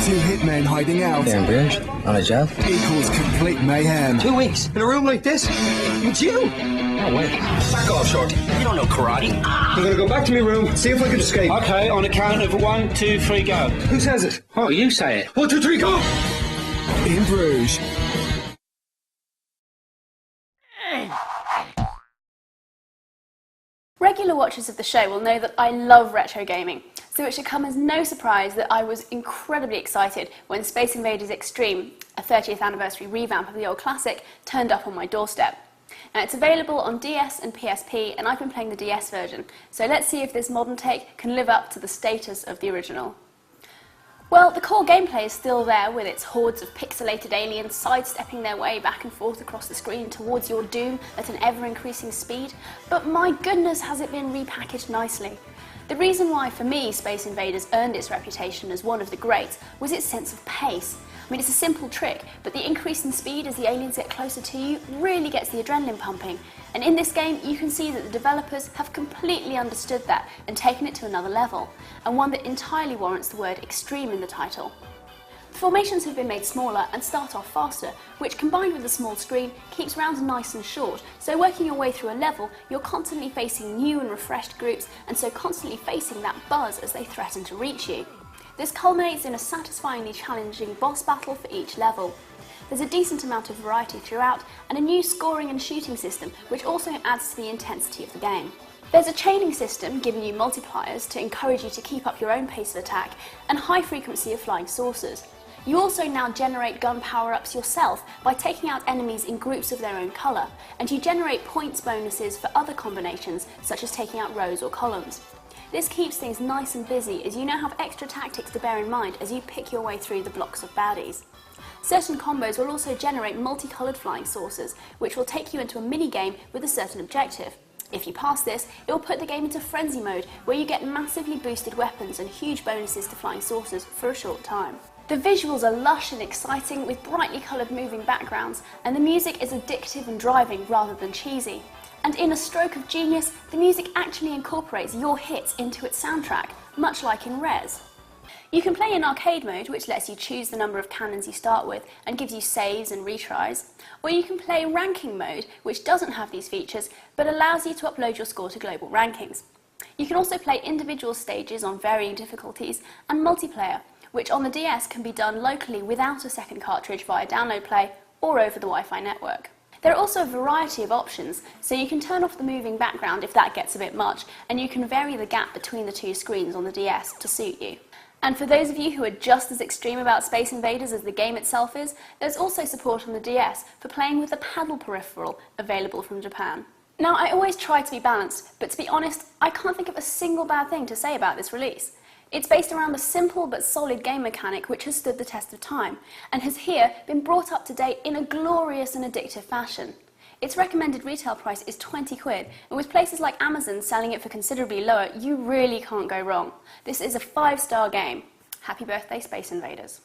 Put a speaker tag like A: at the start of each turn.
A: Two hitmen hiding out
B: In Bruges, on a job.
A: equals complete mayhem.
B: 2 weeks in a room like this. It's you. No way. Back off, shorty. You don't know karate.
C: I'm gonna go back to my room, see if I can escape.
D: Okay, on a count of 1, 2, 3, go.
C: Who says it?
D: Oh, you say it.
C: 1, 2, 3, go!
A: In Bruges.
E: Regular watchers of the show will know that I love retro gaming, so it should come as no surprise that I was incredibly excited when Space Invaders Extreme, a 30th anniversary revamp of the old classic, turned up on my doorstep. Now it's available on DS and PSP, and I've been playing the DS version, so let's see if this modern take can live up to the status of the original. Well, the core gameplay is still there, with its hordes of pixelated aliens sidestepping their way back and forth across the screen towards your doom at an ever-increasing speed, but my goodness has it been repackaged nicely. The reason why, for me, Space Invaders earned its reputation as one of the greats was its sense of pace. I mean, it's a simple trick, but the increase in speed as the aliens get closer to you really gets the adrenaline pumping. And in this game, you can see that the developers have completely understood that and taken it to another level, and one that entirely warrants the word extreme in the title. The formations have been made smaller and start off faster, which combined with a small screen keeps rounds nice and short, so working your way through a level, you're constantly facing new and refreshed groups, and so constantly facing that buzz as they threaten to reach you. This culminates in a satisfyingly challenging boss battle for each level. There's a decent amount of variety throughout, and a new scoring and shooting system which also adds to the intensity of the game. There's a chaining system giving you multipliers to encourage you to keep up your own pace of attack, and high frequency of flying saucers. You also now generate gun power-ups yourself by taking out enemies in groups of their own colour, and you generate points bonuses for other combinations such as taking out rows or columns. This keeps things nice and busy, as you now have extra tactics to bear in mind as you pick your way through the blocks of baddies. Certain combos will also generate multicoloured flying saucers, which will take you into a mini-game with a certain objective. If you pass this, it will put the game into frenzy mode, where you get massively boosted weapons and huge bonuses to flying saucers for a short time. The visuals are lush and exciting, with brightly coloured moving backgrounds, and the music is addictive and driving rather than cheesy. And in a stroke of genius, the music actually incorporates your hits into its soundtrack, much like in Res. You can play in arcade mode, which lets you choose the number of cannons you start with and gives you saves and retries, or you can play ranking mode, which doesn't have these features but allows you to upload your score to global rankings. You can also play individual stages on varying difficulties, and multiplayer, which on the DS can be done locally without a second cartridge via download play or over the Wi-Fi network. There are also a variety of options, so you can turn off the moving background if that gets a bit much, and you can vary the gap between the two screens on the DS to suit you. And for those of you who are just as extreme about Space Invaders as the game itself is, there's also support on the DS for playing with the paddle peripheral available from Japan. Now, I always try to be balanced, but to be honest, I can't think of a single bad thing to say about this release. It's based around the simple but solid game mechanic which has stood the test of time, and has here been brought up to date in a glorious and addictive fashion. Its recommended retail price is 20 quid, and with places like Amazon selling it for considerably lower, you really can't go wrong. This is a 5-star game. Happy birthday, Space Invaders.